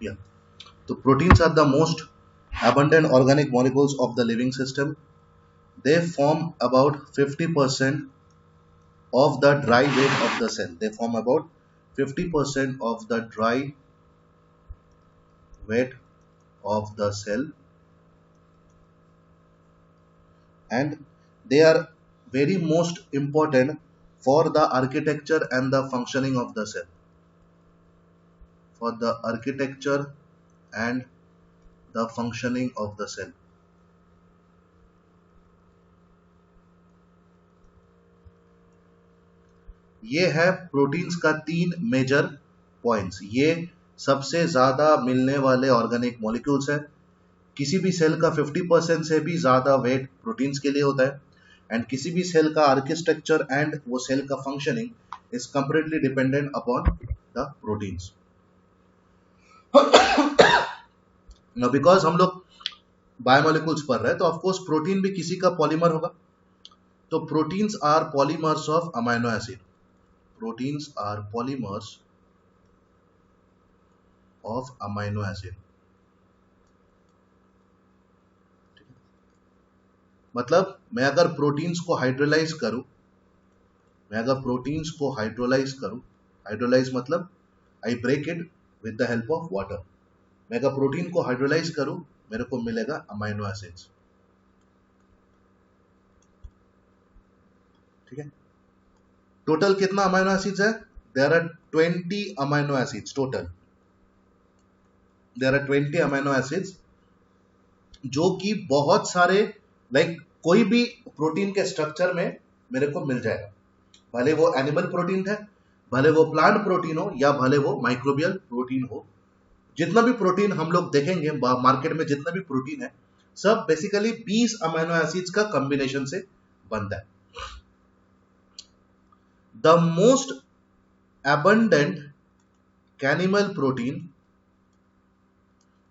Yeah. So proteins are the most abundant organic molecules of the living system. They form about 50% of the dry weight of the cell. They form about 50% of the dry weight of the cell, and they are very most important for the architecture and the functioning of the cell. For the architecture and the functioning of the cell. ये है proteins का 3 major points. ये सबसे ज्यादा मिलने वाले organic molecules है। किसी भी सेल का 50% से भी ज्यादा वेट प्रोटीन्स के लिए होता है, एंड किसी भी सेल का आर्किटेक्चर एंड वो सेल का functioning is completely dependent upon the proteins. Because हम लोग बायोमोलिक्यूल्स पढ़ रहे हैं, तो ऑफकोर्स प्रोटीन भी किसी का पॉलीमर होगा। तो proteins are polymers of amino acid. Proteins are polymers of amino acid. मतलब मैं अगर प्रोटीन्स को हाइड्रोलाइज करूं, हाइड्रोलाइज मतलब I break it with the help of water. मैं अगर प्रोटीन को हाइड्रोलाइज करूं, मेरे को मिलेगा अमाइनो एसिड्स। ठीक है। टोटल कितना अमाइनो एसिड्स है? There are 20 amino acids total. There are 20 amino acids, जो कि बहुत सारे कोई भी प्रोटीन के स्ट्रक्चर में मेरे को मिल जाएगा। भले वो एनिमल प्रोटीन है, भले वो प्लांट प्रोटीन हो, या भले वो माइक्रोबियल प्रोटीन हो। जितना भी प्रोटीन हम लोग देखेंगे मार्केट में, जितना भी प्रोटीन है, सब बेसिकली 20 अमीनो एसिड्स का कॉम्बिनेशन से बनता है। द मोस्ट एबंडेंट कैनिमल प्रोटीन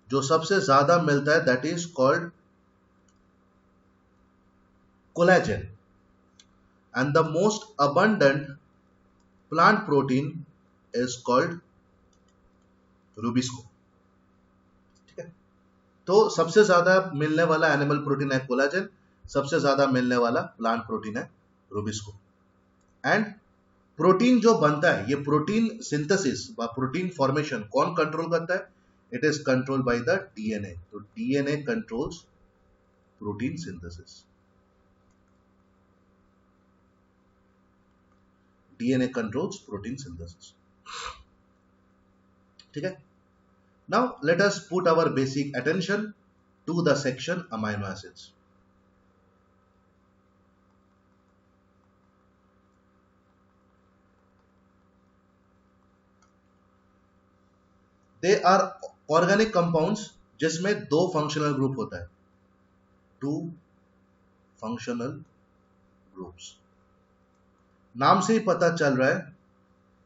जो सबसे ज्यादा मिलता है, that is called collagen, and the most abundant plant protein is called rubisco. ठीक है। तो सबसे ज्यादा मिलने वाला एनिमल प्रोटीन है कोलेजन, सबसे ज्यादा मिलने वाला प्लांट प्रोटीन है रूबिस्को। एंड प्रोटीन जो बनता है, ये प्रोटीन सिंथेसिस व प्रोटीन फॉर्मेशन कौन कंट्रोल करता है? It is control by the DNA. तो DNA controls protein synthesis. DNA controls protein synthesis. ठीक है। Now let us put our basic attention to the section amino acids. They are organic compounds जिसमें 2 functional group होता है। 2 functional groups। नाम से ही पता चल रहा है,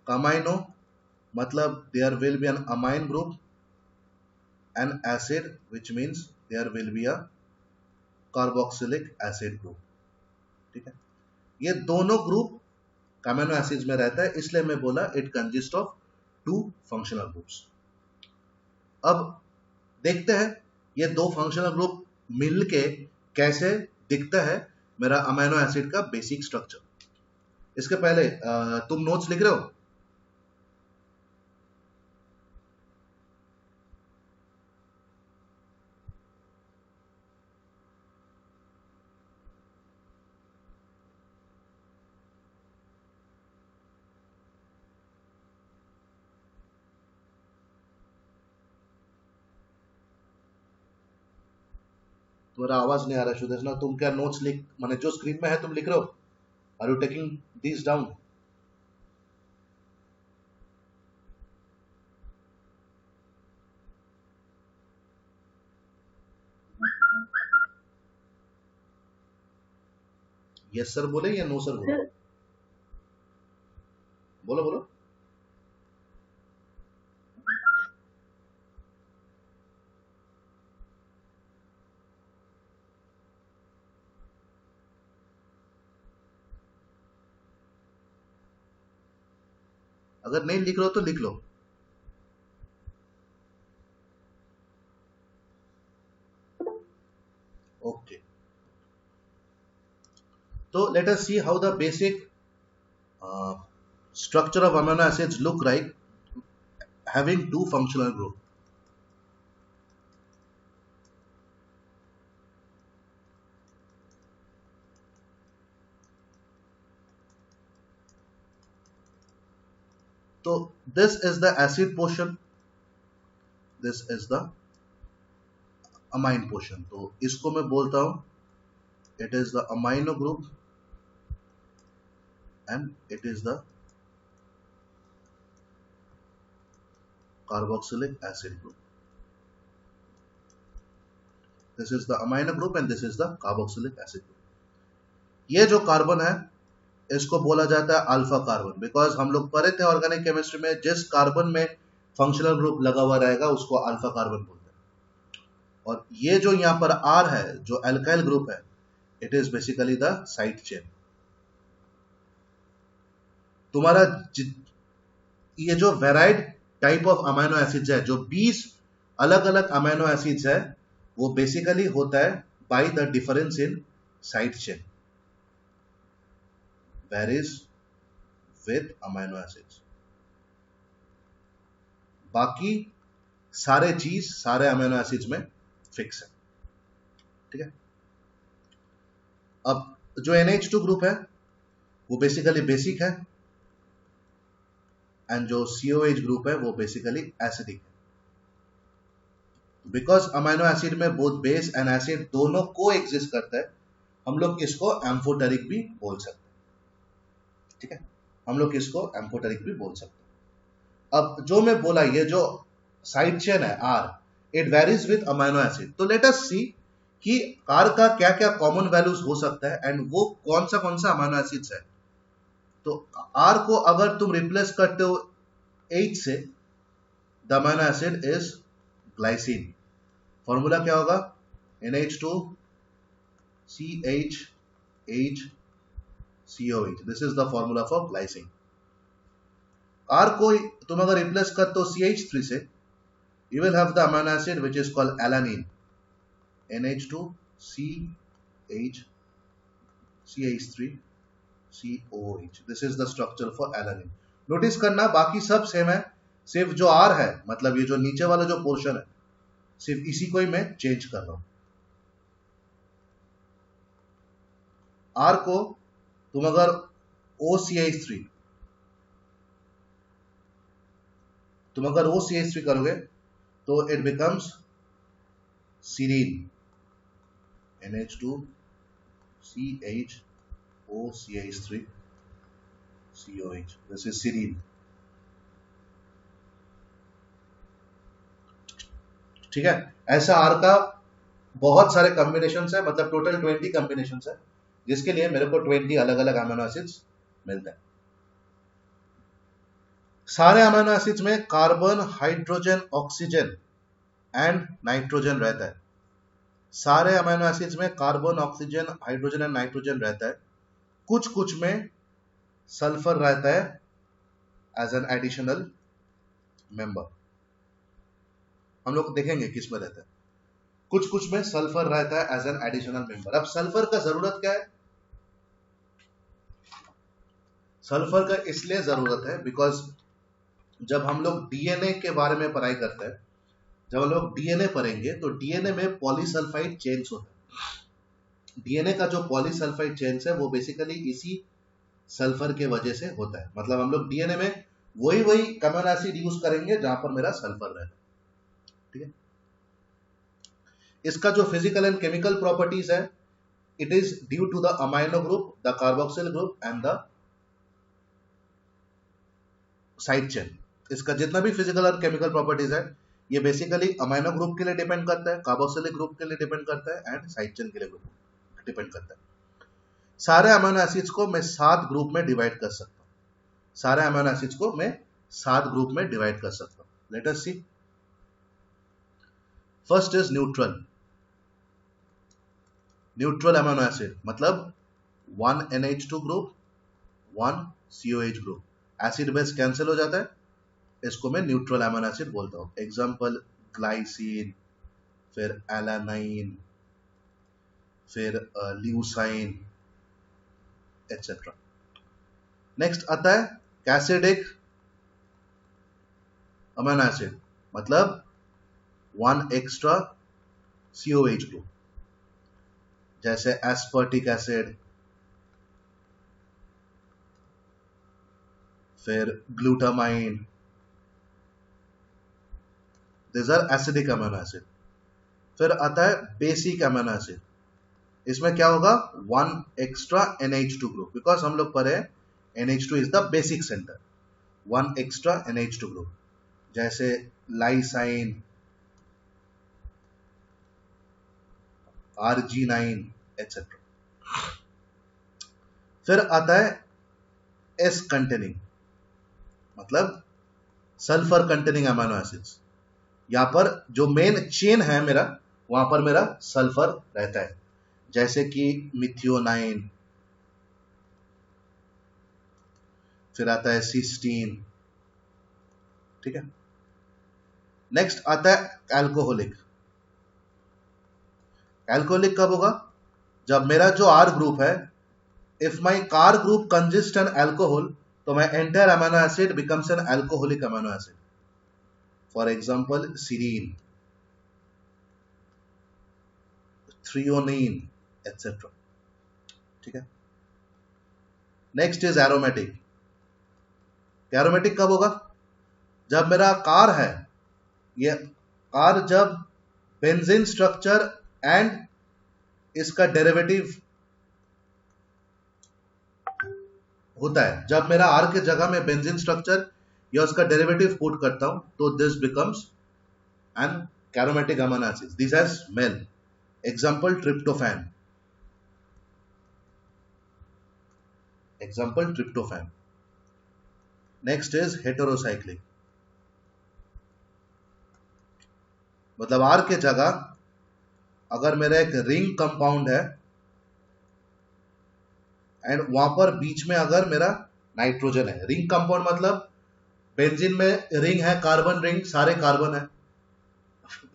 अमाइनो मतलब there will be an amine group, an acid which means there will be a carboxylic acid group। ठीक है। ये दोनों ग्रुप अमीनो एसिड्स में रहता है, इसलिए मैं बोला it consist of 2 functional groups. अब देखते हैं ये 2 फंक्शनल ग्रुप मिलके कैसे दिखता है मेरा अमीनो एसिड का बेसिक स्ट्रक्चर। इसके पहले तुम नोट्स लिख रहे हो? तुम्हारा आवाज नहीं आ रहा सुदेशना। तुम क्या नोट्स लिख, माने जो स्क्रीन में है तुम लिख रहे हो? Are you taking this down? Yes sir बोले या नो सर बोले? बोलो बोलो। अगर नहीं लिख रहे हो तो लिख लो। Okay. So let us see how the basic uh, structure of amino acids look like having two functional groups. So this is the acid portion, this is the amine portion. तो इसको मैं बोलता हूँ it is the amino group and it is the carboxylic acid group. This is the amino group and this is the carboxylic acid group. ये जो carbon है इसको बोला जाता है अल्फा कार्बन, बिकॉज हम लोग पढ़े थे ऑर्गेनिक केमिस्ट्री में जिस कार्बन में फंक्शनल ग्रुप लगा हुआ रहेगा उसको अल्फा कार्बन बोलते हैं. और ये जो यहाँ पर आर है जो एल्काइल ग्रुप है, it is basically the side chain. तुम्हारा ये जो varied type of amino acids है, जो 20 अलग अलग अमीनो एसिड्स है, वो बेसिकली होता है by the difference in side chain, varies with amino acids. बाकी सारे चीज सारे अमीनो एसिड्स में फिक्स है. ठीक है. अब जो NH2 ग्रुप है वो बेसिकली बेसिक है एंड जो COH ग्रुप है वो बेसिकली एसिडिक है. बिकॉज अमीनो एसिड में बोथ बेस एंड एसिड दोनों को एग्जिस्ट करता है, हम लोग इसको एम्फोटेरिक भी बोल सकते हैं. ठीक है, हम लोग इसको एम्फोटेरिक भी बोल सकते हैं. अब जो मैं बोला ये जो साइड चेन है R, it varies with amino acid. तो लेट अस सी कि आर का क्या क्या कॉमन वैल्यूज हो सकता है एंड वो कौन सा अमीनो एसिड्स है. तो आर को अगर तुम रिप्लेस करते हो H से, the amino acid is glycine. Formula क्या होगा? NH2 CH COH. This is the formula for glycine. R को तुम अगर रिप्लेस करते हो CH3 से, you will have the amino acid which is called alanine. NH2 CH3 COH. This is the structure for alanine. Notice करना बाकी सब same है, सिर्फ जो R है, मतलब ये जो नीचे वाला जो पोर्शन है, सिर्फ इसी को ही मैं चेंज कर रहा हूं. R को तुम अगर OCH3 करोगे तो it becomes serine. NH2 CHOCH3 COH. This is serine. ठीक है. ऐसा R का बहुत सारे कॉम्बिनेशंस है, मतलब टोटल 20 कॉम्बिनेशंस है, जिसके लिए मेरे को 20 अलग अलग अमीनो एसिड्स मिलते हैं. सारे अमीनो एसिड्स में carbon, hydrogen, oxygen and nitrogen रहता है. सारे अमीनो एसिड्स में carbon, oxygen, hydrogen and nitrogen रहता है. कुछ कुछ में सल्फर रहता है एज एन एडिशनल मेंबर. हम लोग देखेंगे किस में रहता है. कुछ कुछ में सल्फर रहता है एज एन एडिशनल मेंबर. अब सल्फर का जरूरत क्या है? सल्फर का इसलिए जरूरत है बिकॉज जब हम लोग डीएनए के बारे में पढ़ाई करते हैं, जब हम लोग डीएनए पढ़ेंगे तो डीएनए में पॉलीसल्फाइड चेन्स होता है. डीएनए का जो पॉलीसल्फाइड चेन्स है वो बेसिकली इसी सल्फर के वजह से होता है. मतलब हम लोग डीएनए में वही अमीनो एसिड यूज करेंगे जहां पर मेरा सल्फर रहता है. ठीक है. इसका जो फिजिकल एंड केमिकल प्रॉपर्टीज है, it is due to the amino group, the carboxyl group and the side chain. इसका जितना भी फिजिकल और केमिकल प्रॉपर्टीज है ये बेसिकली अमाइनो ग्रुप के लिए डिपेंड करता है, कार्बोक्सिलिक ग्रुप के लिए डिपेंड करता है एंड साइड चेन के लिए डिपेंड करता है. सारे अमीनो एसिड्स को मैं 7 ग्रुप में डिवाइड कर सकता हूं. सारे अमीनो एसिड्स को मैं 7 ग्रुप में डिवाइड कर सकता हूं. Let us see. First is neutral. Neutral amino acid मतलब 1 NH2 group, 1 COH group. Acid base cancel हो जाता है, इसको मैं न्यूट्रल अमीनो एसिड बोलता हूं. एग्जांपल ग्लाइसिन, फिर एलानाइन, फिर ल्यूसाइन एटसेट्रा। नेक्स्ट आता है कैसिडिक अमीनो एसिड, मतलब 1 एक्स्ट्रा COH ग्रुप, जैसे एस्पर्टिक एसिड, फिर glutamine, this are acidic amino acid. फिर आता है बेसिक अमीनो एसिड, इसमें क्या होगा 1 एक्स्ट्रा NH2 ग्रुप, बिकॉज हम लोग पढ़े NH2 is the basic centre, 1 extra NH2 group, जैसे लाइसाइन, Arginine एटसेट्रा। फिर आता है S कंटेनिंग, मतलब सल्फर कंटेनिंग अमीनो एसिड्स। यहां पर जो मेन चेन है मेरा, वहां पर मेरा सल्फर रहता है, जैसे कि मिथियोनाइन, फिर आता है सिस्टीन, ठीक है। नेक्स्ट आता है एल्कोहलिक। एल्कोहलिक कब होगा, जब मेरा जो R ग्रुप है, if my R group consist an alcohol, तो my entire amino acid becomes an alcoholic amino acid. For example serine, threonine etcetera, ठीक है। Next is aromatic. एरोमेटिक कब होगा, जब मेरा कार है, ये कार जब बेंजीन स्ट्रक्चर एंड इसका डेरिवेटिव होता है, जब मेरा R के जगह में बेंजीन स्ट्रक्चर या उसका डेरिवेटिव पुट करता हूं, तो this becomes an aromatic amino acid, this has smell. Example tryptophan, example tryptophan. Next is heterocyclic, मतलब R के जगह अगर मेरा एक रिंग कंपाउंड है एंड वहां पर बीच में अगर मेरा नाइट्रोजन है, रिंग कंपाउंड मतलब बेंजीन में रिंग है, कार्बन रिंग, सारे कार्बन है।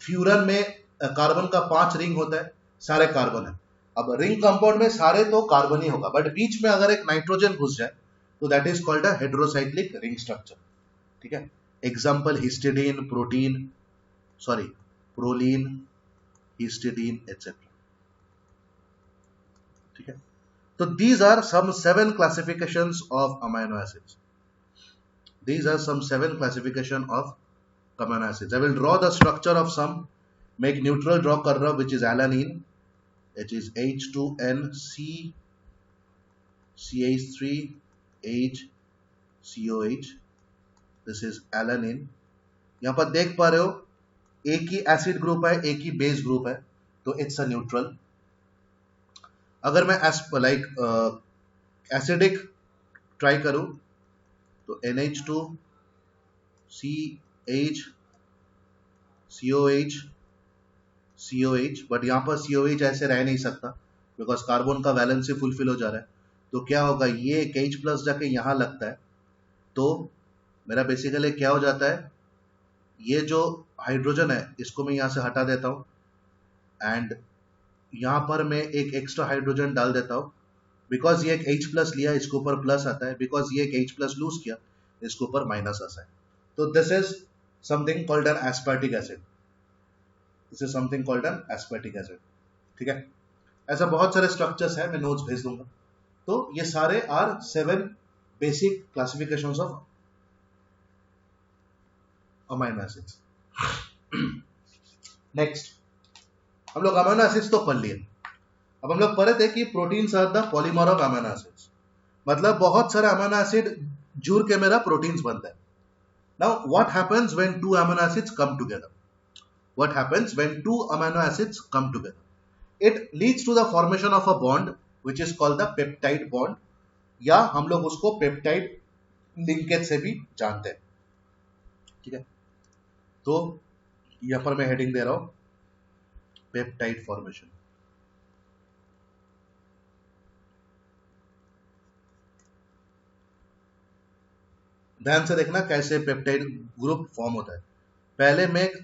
फ्यूरन में कार्बन का 5 रिंग होता है, सारे कार्बन है। अब रिंग कंपाउंड में सारे तो कार्बन ही होगा, बट बीच में अगर एक नाइट्रोजन घुस जाए, तो that is called a heterocyclic ring structure, ठीक है। Example histidine, protein, sorry proline, histidine etcetera, ठीक है। So these are some 7 classifications of amino acids. These are some 7 classification of amino acids. I will draw the structure of some. Make neutral draw कर रहा हूं, which is alanine. It is H2NC CH3 H COH. This is alanine. यहां पर देख पा रहे हो एक ही एसिड ग्रुप है, एक ही बेस ग्रुप है, तो इट्स अ न्यूट्रल। अगर मैं एसिडिक ट्राई करूं, तो NH2 CH COH COH, but यहां पर COH ऐसे रह नहीं सकता, बिकॉज कार्बन का वैलेंसी फुलफिल हो जा रहा है। तो क्या होगा, ये एक H प्लस जाके यहां लगता है, तो मेरा बेसिकली क्या हो जाता है, ये जो हाइड्रोजन है इसको मैं यहां से हटा देता हूं, एंड यहां पर मैं एक एक्स्ट्रा हाइड्रोजन डाल देता हूं, बिकॉज ये एक H प्लस लिया, इसके ऊपर प्लस आता है, बिकॉज ये एक H प्लस लूज किया, इसके ऊपर माइनस आता है। तो this is something called an एस्पर्टिक acid, this is something called an एस्पर्टिक acid, ठीक है। ऐसा बहुत सारे स्ट्रक्चर्स है, मैं नोट्स भेज दूंगा। तो ये सारे are 7 basic classifications of amino acids. Next हम लोग अमीनो एसिड्स तो पढ़ लिए, अब हम लोग पढ़े थे कि proteins are the polymer of amino acids, मतलब बहुत सारे अमीनो एसिड जुड़ के मेरा प्रोटीन्स बनता है। Now what happens when 2 amino acids come together, what happens when 2 amino acids come together, it leads to the formation of a bond which is called the peptide bond, या हम लोग उसको peptide linkage से भी जानते हैं, ठीक है। तो यहां पर मैं हेडिंग दे रहा हूं पेप्टाइड फॉर्मेशन। ध्यान से देखना कैसे पेप्टाइड ग्रुप फॉर्म होता है। पहले मैं एक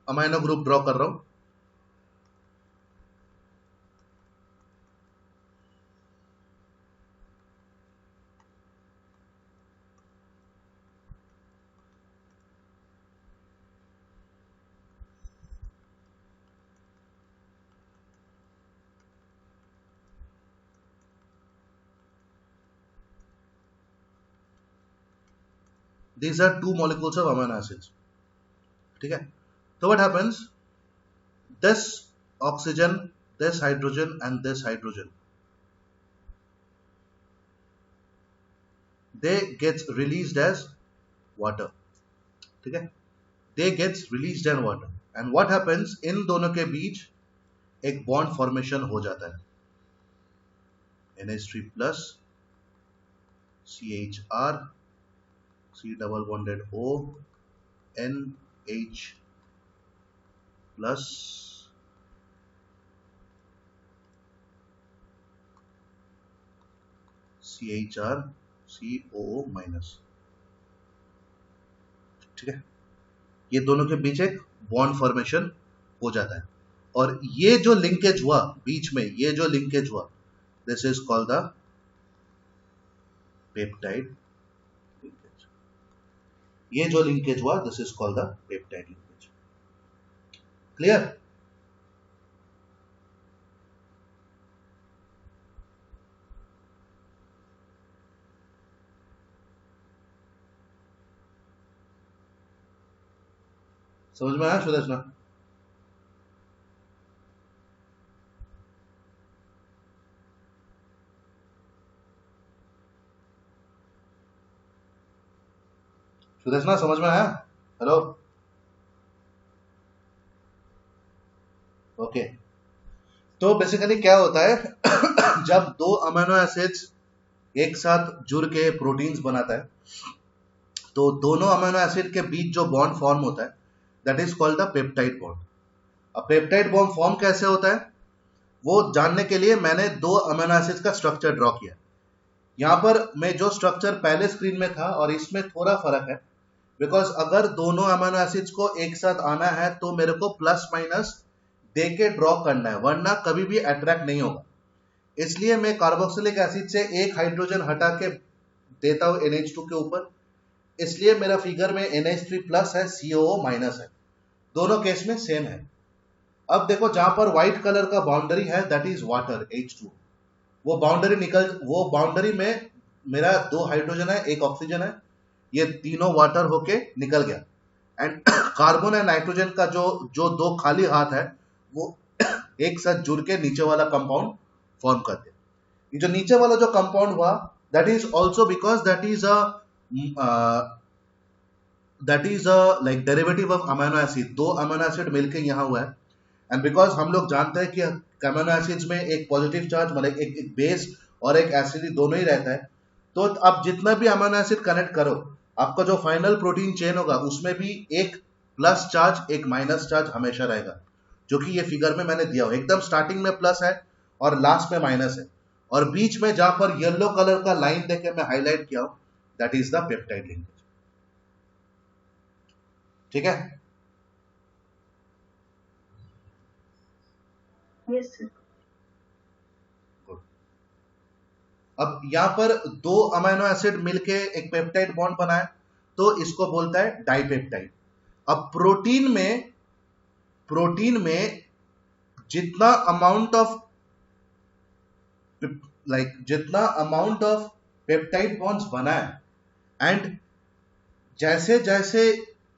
अमीनो ग्रुप ड्रॉ कर रहा हूं, these are two molecules of amino acids. ठीक है? So what happens? This oxygen, this hydrogen and this hydrogen, they gets released as water. ठीक है? They gets released as water. And what happens? इन दोनों के बीच एक बॉन्ड फॉर्मेशन हो जाता है. NH3 plus CHR, C double bonded O, NH plus CHR COO minus. ठीक है? ये दोनों के बीच एक बॉन्ड फॉर्मेशन हो जाता है और ये जो लिंकेज हुआ बीच में, ये जो लिंकेज हुआ, this is called the peptide linkage. ये जो लिंकेज हुआ, this is called the peptide linkage. Clear? समझ में आया सुदर्शना? सुदर्शना समझ में आया? हेलो? ओके. तो बेसिकली क्या होता है जब दो अमीनो एसिड्स एक साथ जुड़ के प्रोटीन्स बनाता है, तो दोनों अमीनो एसिड के बीच जो बॉन्ड फॉर्म होता है, that is called the peptide bond. अब पेप्टाइड बॉन्ड फॉर्म कैसे होता है वो जानने के लिए मैंने दो अमीनो एसिड्स का स्ट्रक्चर ड्रॉ किया. यहां पर मैं जो स्ट्रक्चर पहले स्क्रीन में था और इसमें थोड़ा फर्क है, बिकॉज अगर दोनों अमीनो एसिड्स को एक साथ आना है तो मेरे को प्लस माइनस दे के ड्रॉ करना है, वरना कभी भी अट्रैक्ट नहीं होगा. इसलिए मैं कार्बोक्सिलिक एसिड से एक हाइड्रोजन हटा के देता हूं NH2 के ऊपर. इसलिए मेरा फिगर में NH3 प्लस है, COO माइनस है. दोनों केस में सेम है. अब देखो जहां पर व्हाइट कलर का बाउंड्री है, दैट इज वाटर, H2. वो बाउंड्री में मेरा दो हाइड्रोजन है, एक ऑक्सीजन है, ये तीनों वाटर होके निकल गया. एंड कार्बन एंड नाइट्रोजन का जो दो खाली हाथ है वो एक साथ जुड़ के नीचे वाला कंपाउंड फॉर्म करते. ये जो नीचे वाला जो कंपाउंड हुआ, that is also because that is like derivative of amino acid. दो अमीनो एसिड मिलके यहां हुआ है. एंड बिकॉज हम लोग जानते हैं कि अमीनो एसिड्स में एक पॉजिटिव चार्ज मतलब एक बेस और एक एसिड दोनों ही रहता है, तो आप जितना भी अमीनो एसिड कनेक्ट करो, आपका जो फाइनल प्रोटीन चेन होगा उसमें भी एक प्लस चार्ज एक माइनस चार्ज हमेशा रहेगा, जो कि ये फिगर में मैंने दिया हो. एकदम स्टार्टिंग में प्लस है और लास्ट में माइनस है, और बीच में जहां पर येलो कलर का लाइन देके मैं हाईलाइट किया हूं, that is the peptide linkage. ठीक है? Yes sir. अब यहां पर दो अमीनो एसिड मिलके एक पेप्टाइड बॉन्ड बनाए, तो इसको बोलता है डाइपेप्टाइड. अब प्रोटीन में जितना अमाउंट ऑफ पेप्टाइड बॉन्ड्स बना है, एंड जैसे जैसे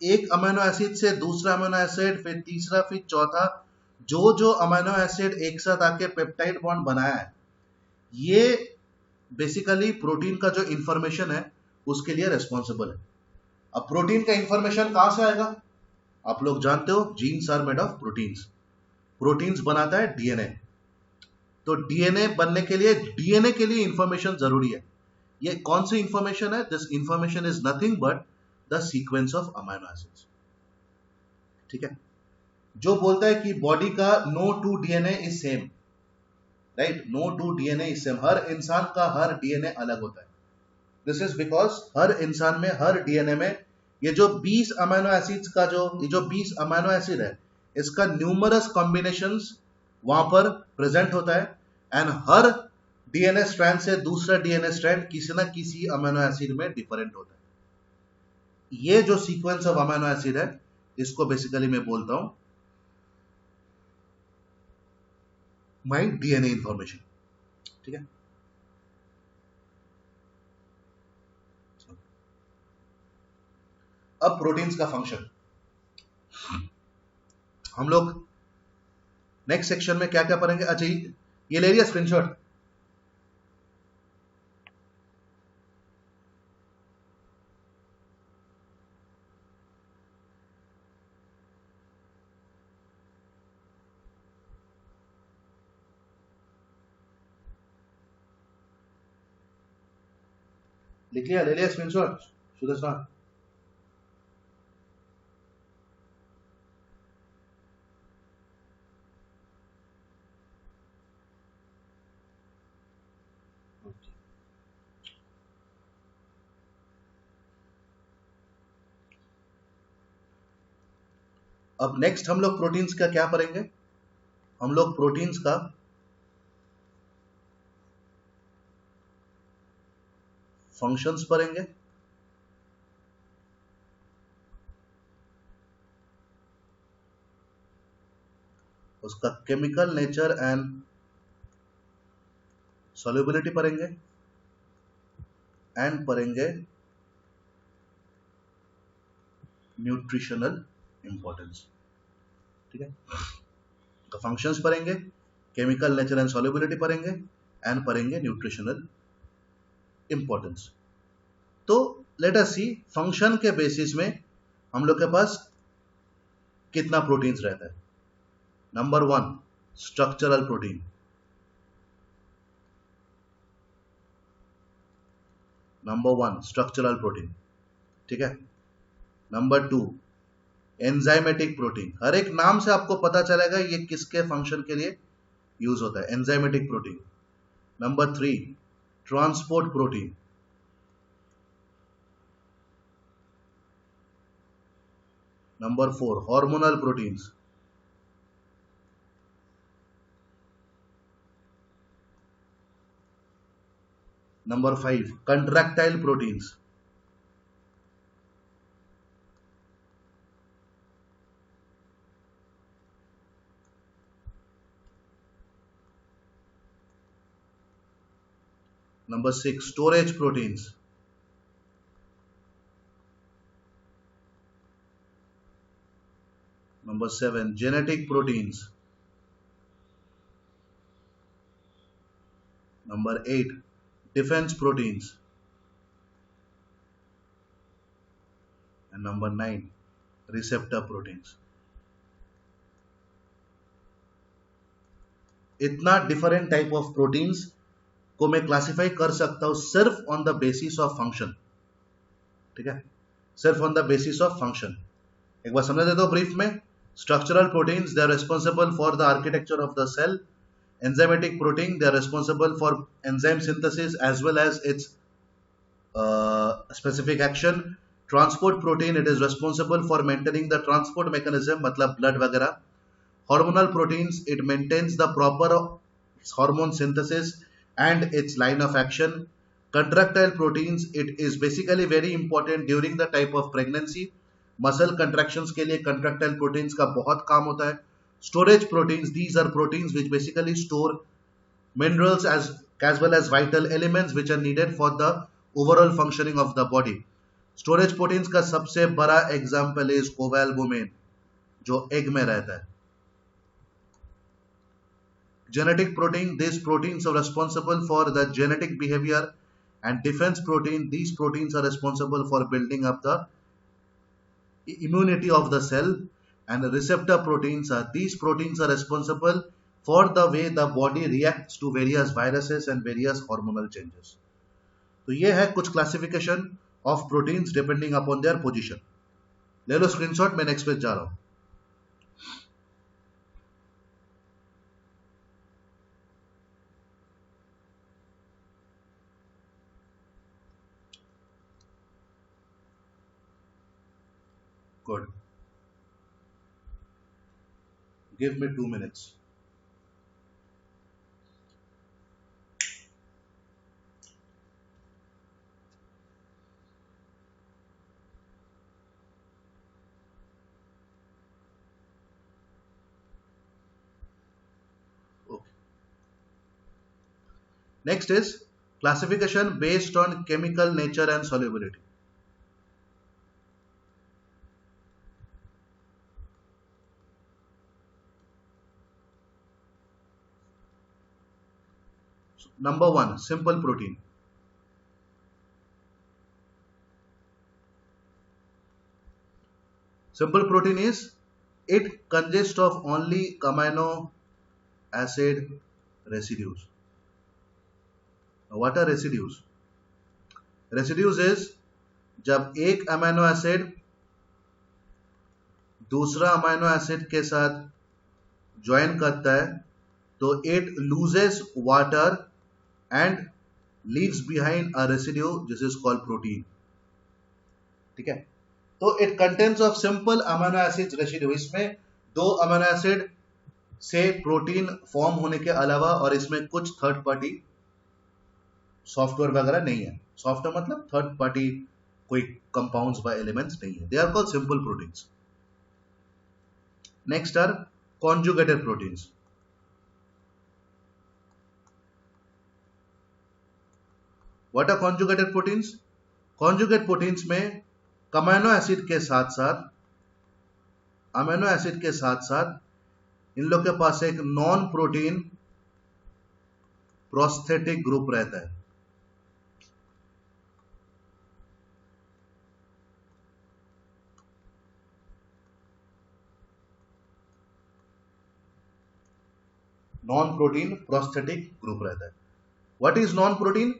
एक अमीनो एसिड से दूसरा अमीनो एसिड, फिर तीसरा, फिर चौथा, जो अमीनो एसिड एक साथ आके पेप्टाइड बॉन्ड बनाया है, ये बेसिकली प्रोटीन का जो इंफॉर्मेशन है उसके लिए रेस्पॉन्सिबल है. अब प्रोटीन का इंफॉर्मेशन कहां से आएगा? आप लोग जानते हो genes are made of proteins. Proteins बनाता है डीएनए. तो डीएनए बनने के लिए इंफॉर्मेशन जरूरी है. ये कौन सी इंफॉर्मेशन है? This information is nothing but the sequence of amino acids. ठीक है? जो बोलता है कि बॉडी का no two DNA is same, right? No two DNA is same. हर इंसान का हर डीएनए अलग होता है. दिस इज बिकॉज हर इंसान में, हर डीएनए में ये जो 20 अमीनो एसिड्स का ये जो 20 अमीनो एसिड है, इसका न्यूमरस कॉम्बिनेशंस वहां पर प्रेजेंट होता है. एंड हर डीएनए स्ट्रैंड से दूसरा डीएनए स्ट्रैंड किसी ना किसी अमीनो एसिड में डिफरेंट होता है. ये जो सीक्वेंस ऑफ अमीनो एसिड है, इसको बेसिकली मैं बोलता हूं माई डीएनए इंफॉर्मेशन. ठीक है? अब प्रोटीन्स का फंक्शन हम लोग नेक्स्ट सेक्शन में क्या क्या पढ़ेंगे। अच्छा ये ले लिया स्क्रीनशॉट। लिख लिया, ले लिया स्क्रीनशॉट सुदर्शन। अब नेक्स्ट हम लोग प्रोटीन्स का क्या पढ़ेंगे। हम लोग प्रोटीन्स का फंक्शंस पढ़ेंगे, उसका केमिकल नेचर एंड सॉल्युबिलिटी पढ़ेंगे, एंड पढ़ेंगे न्यूट्रिशनल इंपॉर्टेंस। ठीक है, तो फंक्शंस पढ़ेंगे, केमिकल नेचर एंड सॉल्युबिलिटी पढ़ेंगे, एंड पढ़ेंगे न्यूट्रिशनल इंपॉर्टेंस। तो लेट अस सी फंक्शन के बेसिस में हम लोग के पास कितना प्रोटीन्स रहता है। Number 1 structural protein, number 1 structural protein. ठीक है, नंबर 2 एंजाइमेटिक प्रोटीन। हर एक नाम से आपको पता चलेगा ये किसके फंक्शन के लिए यूज होता है, enzymatic protein. Number 3 transport protein. Number 4 hormonal proteins. Number 5 contractile proteins. Number 6 storage proteins. Number 7 genetic proteins. Number 8 defence proteins. And number 9 receptor proteins. इतना डिफरेंट टाइप ऑफ प्रोटीन्स को मैं क्लासिफाई कर सकता हूं सिर्फ on the basis of function. ठीक है, सिर्फ on the basis of function. एक बार समझ देता हूं ब्रीफ में। Structural proteins they are responsible for the architecture of the cell. Enzymatic protein, they are responsible for enzyme synthesis as well as its specific action. Transport protein, it is responsible for maintaining the transport mechanism, मतलब blood वगैरह. Hormonal proteins, it maintains the proper hormone synthesis and its line of action. Contractile proteins, it is basically very important during the type of pregnancy. Muscle contractions के लिए contractile proteins का बहुत काम होता है. Storage proteins, these are proteins which basically store minerals as well as vital elements which are needed for the overall functioning of the body. Storage proteins का सबसे बड़ा example is ovalbumin जो egg में रहता है. Genetic protein, these proteins are responsible for the genetic behavior, and defense protein, these proteins are responsible for building up the immunity of the cell. And receptor proteins are, these proteins are responsible for the way the body reacts to various viruses and various hormonal changes. तो ये है कुछ classification of proteins depending upon their position. ले लो screenshot, मैं next page जा रहा हूं। Good, give me 2 minutes. Okay. Next is classification based on chemical nature and solubility. Number one, simple protein. Simple protein is, it consists of only amino acid residues. Now, what are residues? Residues is जब एक amino acid दूसरा amino acid के साथ join करता है तो it loses water and leaves behind a residue this is called protein. ठीक है, तो it contains of simple amino acid residue. इसमें दो अमीनो एसिड से प्रोटीन फॉर्म होने के अलावा और इसमें कुछ थर्ड पार्टी सॉफ्टवेयर वगैरह नहीं है. सॉफ्टवेयर मतलब थर्ड पार्टी कोई कंपाउंड्स व एलिमेंट्स नहीं है. They are called simple proteins. Next are conjugated proteins. What are conjugated proteins? Conjugate proteins में अमीनो एसिड के साथ इन लोग के पास एक नॉन प्रोटीन प्रोस्थेटिक ग्रुप रहता है. नॉन प्रोटीन प्रोस्थेटिक ग्रुप रहता है. What is non protein?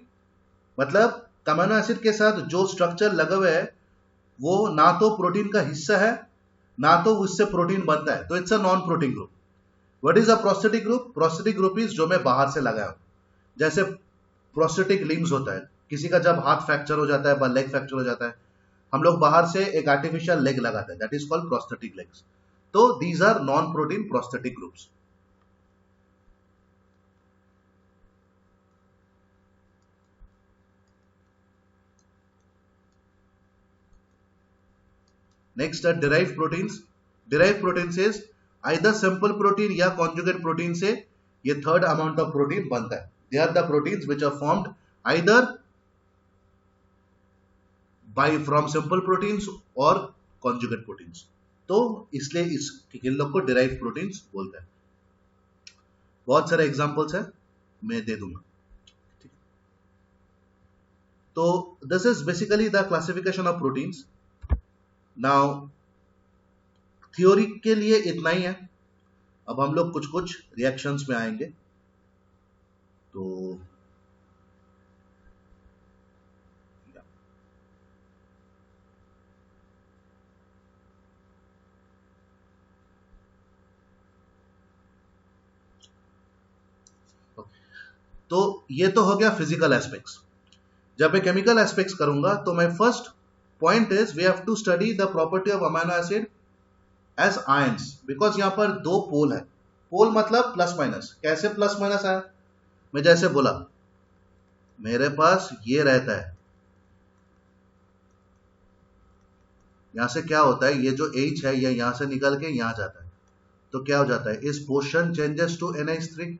मतलब अमीनो एसिड के साथ जो स्ट्रक्चर लगा हुआ है वो ना तो प्रोटीन का हिस्सा है ना तो उससे प्रोटीन बनता है, तो it's a non protein group. What is a prosthetic group? Prosthetic group is जो मैं बाहर से लगाया हूं. जैसे प्रोस्थेटिक लिम्स होता है, किसी का जब हाथ फ्रैक्चर हो जाता है, लेग फ्रैक्चर हो जाता है, हम लोग बाहर से एक आर्टिफिशियल लेग लगाते हैं, that is called prosthetic legs. तो these are non protein prosthetic groups. Next है derived proteins. Derived proteins is either simple protein या कॉन्जुगेट प्रोटीन से ये थर्ड अमाउंट ऑफ प्रोटीन बनता है. They are the proteins which are formed either by from simple proteins और conjugate proteins. तो इसलिए इन लोग को डिराइव्ड प्रोटीन्स बोलते हैं. बहुत सारे एग्जांपल्स है, मैं दे दूंगा. तो this is basically the classification of proteins. Now theory के लिए इतना ही है. अब हम लोग कुछ कुछ रिएक्शंस में आएंगे. तो ये तो हो गया फिजिकल एस्पेक्ट्स. जब मैं केमिकल एस्पेक्ट्स करूंगा तो मैं first point is we have to study the property of amino acid as ions, because यहां पर दो पोल है. पोल मतलब प्लस माइनस. कैसे प्लस माइनस आया? मैं जैसे बोला मेरे पास ये रहता है, यहां से क्या होता है, ये जो H है ये यहां से निकल के यहां जाता है, तो क्या हो जाता है, इस portion changes to NH3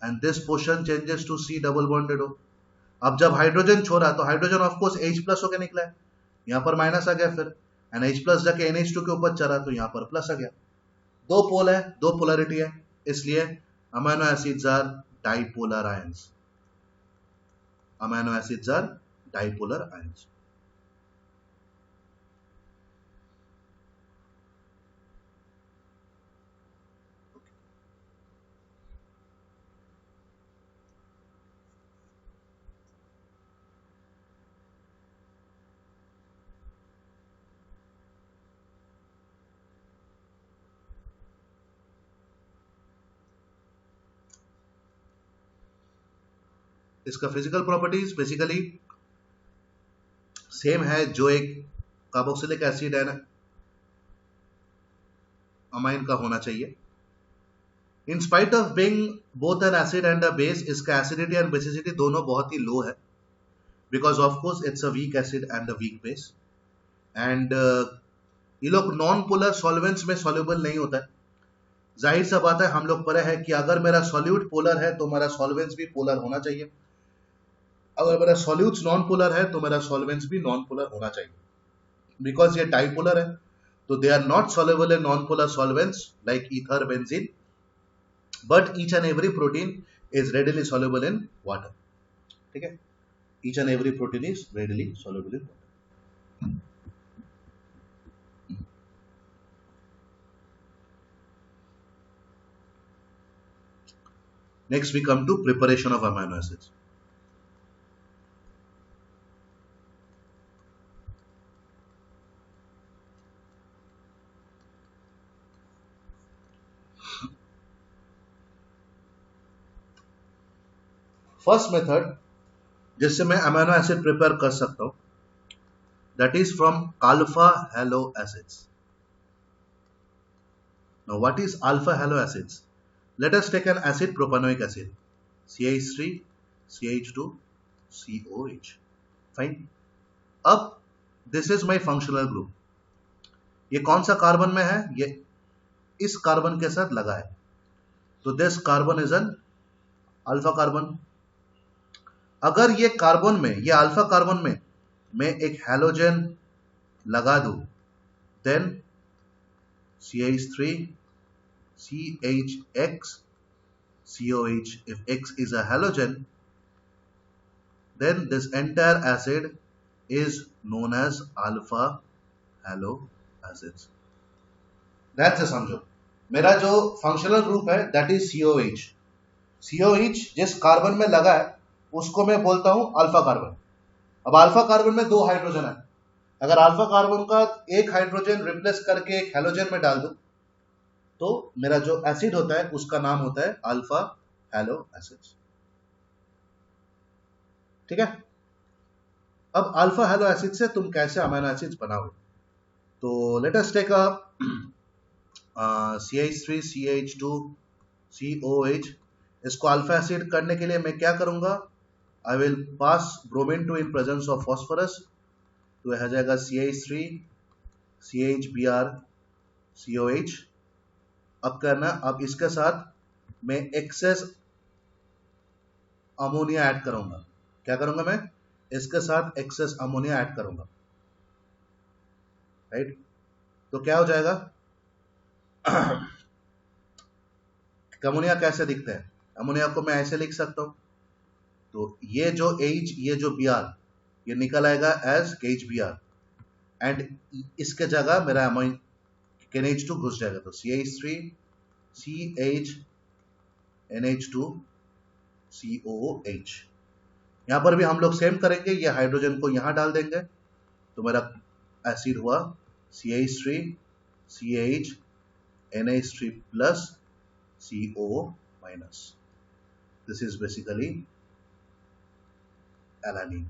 and this portion changes to C double bonded O. अब जब हाइड्रोजन छोड़ा तो hydrogen of course H plus होकर निकला है, यहां पर माइनस आ गया, फिर एंड H प्लस जाके NH2 के ऊपर चला तो यहां पर प्लस आ गया. दो पोल है, दो पोलरिटी है, इसलिए amino acids are dipolar ions. Amino acids are dipolar ions. इसका फिजिकल प्रॉपर्टीज बेसिकली सेम है जो एक कार्बोक्सिलिक एसिड है ना अमाइन का होना चाहिए. In spite of being both N acid and a base, इसका एसिडिटी एंड बेसिसिटी दोनों बहुत ही लो है, because of course it's a weak acid and a weak base. And ये लोग नॉन पोलर सॉल्वेंट्स में सॉल्युबल नहीं होता है. जाहिर सा बात है, हम लोग पढ़े हैं कि अगर मेरा सॉल्यूट पोलर है तो मेरा सॉल्वेंट्स भी पोलर होना चाहिए, अगर मेरा सॉल्यूट्स नॉन पोलर है तो मेरा सॉल्वेंट्स भी नॉन पोलर होना चाहिए. बिकॉज ये डाइपोलर है तो they are not soluble in non polar solvents like ether, benzene. but each and every protein is readily soluble in water. ठीक है, each and every protein is readily soluble in water. Next we come to preparation of amino acids. First method जिससे मैं अमीनो एसिड prepare कर सकता हूं, that is from alpha halo acids. Now what is alpha halo acids? Let us take an acid, propanoic acid, CH3 CH2 COH. Fine. अब this is my functional group. ये कौन सा कार्बन में है? ये इस कार्बन के साथ लगा है, तो this carbon is an alpha carbon. अगर ये कार्बन में, ये अल्फा कार्बन में मैं एक हैलोजन लगा दूं, then CH3 CHX COH. If X is a halogen, then this entire acid is known as alpha halo acids. That's it. समझो, मेरा जो फंक्शनल ग्रुप है दैट इज COH. COH जिस कार्बन में लगा है उसको मैं बोलता हूं अल्फा कार्बन. अब अल्फा कार्बन में 2 हाइड्रोजन है. अगर अल्फा कार्बन का एक हाइड्रोजन रिप्लेस करके एक हैलोजन में डाल दूं, तो मेरा जो एसिड होता है उसका नाम होता है अल्फा हेलो एसिड्स. ठीक है. अब अल्फा हेलो एसिड से तुम कैसे अमीनो एसिड्स बनाओगे? तो let us take a CH3 CH2 COH. इसको अल्फा एसिड करने के लिए मैं क्या करूंगा? I will pass bromine to in presence of phosphorus, तो यह जाएगा CH3 CHBr COH. अब करना, अब इसके साथ मैं एक्सेस अमोनिया ऐड करूंगा. क्या करूंगा? मैं इसके साथ एक्सेस अमोनिया ऐड करूंगा. राइट. तो क्या हो जाएगा? अमोनिया कैसे दिखता है? अमोनिया को मैं ऐसे लिख सकता हूं, तो ये जो H, ये जो Br, ये निकल आएगा एज KHBr, एंड इसके जगह मेरा NH2 घुस जाएगा, तो CH3 CH NH2 COOH. यहां पर भी हम लोग सेम करेंगे, ये हाइड्रोजन को यहां डाल देंगे, तो मेरा एसिड हुआ CH3 CH NH3 plus CO minus. This is basically alanine.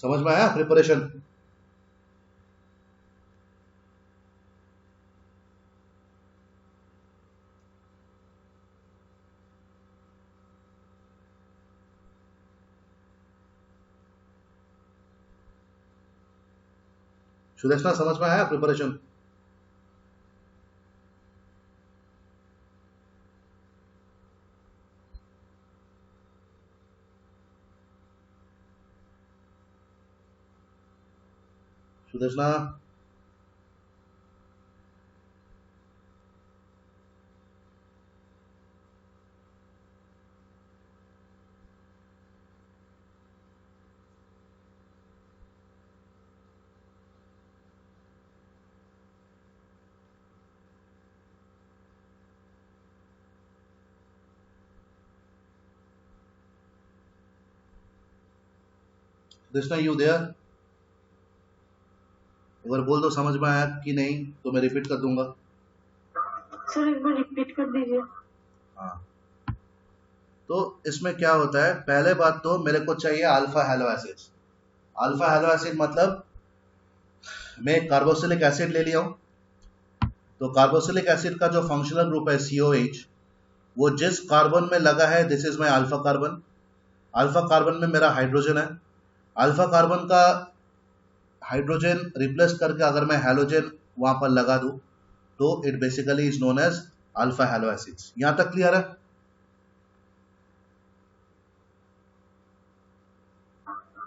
समझ में आया प्रिपरेशन? सुदेशना, समझ में आया preparation? Sudeshna, Sudeshna, you there? अगर बोल दो समझ में आया कि नहीं तो मैं रिपीट कर दूंगा. सर एक बार रिपीट कर दीजिए. हाँ, तो इसमें क्या होता है? पहले बात तो मेरे को चाहिए alpha halo acids. Alpha hello acid मतलब मैं कार्बोक्सिलिक एसिड ले लिया हूं, तो कार्बोक्सिलिक एसिड का जो फंक्शनल ग्रुप है COH, वो जिस कार्बन में लगा है this is my alpha carbon. Alpha carbon में मेरा हाइड्रोजन है. अल्फा कार्बन का हाइड्रोजन रिप्लेस करके अगर मैं हैलोजन वहां पर लगा दूं, तो it basically is known as alpha halo acids. यहां तक क्लियर है?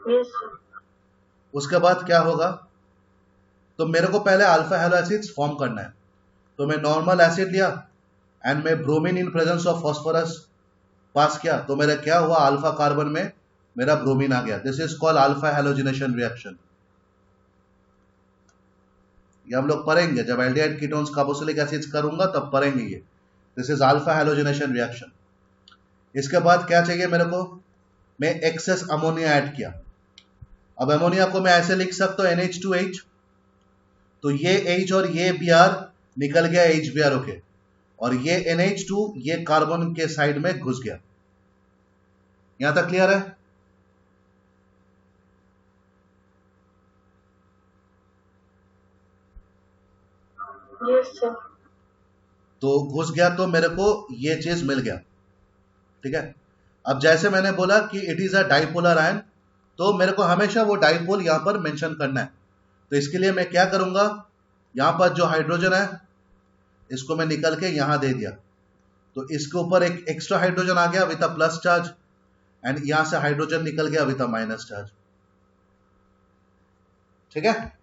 यस. उसके बाद क्या होगा? तो मेरे को पहले अल्फा हेलो एसिड्स फॉर्म करना है, तो मैं नॉर्मल एसिड लिया, एंड मैं bromine in presence of phosphorus pass किया तो मेरा क्या हुआ, अल्फा कार्बन में मेरा ब्रोमीन आ गया. This is called alpha halogenation reaction. ये हम लोग पढ़ेंगे जब एल्डिहाइड कीटोन्स कार्बोक्सिलिक एसिड्स करूंगा तब पढ़ेंगे ये. This is alpha halogenation reaction. इसके बाद क्या चाहिए मेरे को, मैं एक्सेस अमोनिया ऐड किया. अब अमोनिया को मैं ऐसे लिख सकता हूं NH2H, तो ये H और ये Br निकल गया HBr. ओके, और ये NH2 ये कार्बन के साइड में घुस गया. यहां तक क्लियर है? Yes sir. तो घुस गया तो मेरे को ये चीज मिल गया. ठीक है. अब जैसे मैंने बोला कि it is a dipolar ion, तो मेरे को हमेशा वो डाइपोल यहां पर मेंशन करना है. तो इसके लिए मैं क्या करूंगा, यहां पर जो हाइड्रोजन है इसको मैं निकल के यहां दे दिया, तो इसके ऊपर एक एक्स्ट्रा हाइड्रोजन आ गया with a plus charge, and यहां से हाइड्रोजन निकल गया विद अ माइनस चार्ज. ठीक है.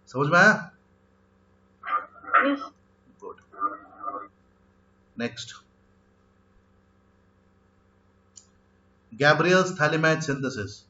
समझ में आया? Yes. Good. Next, Gabriel's Thalamide synthesis.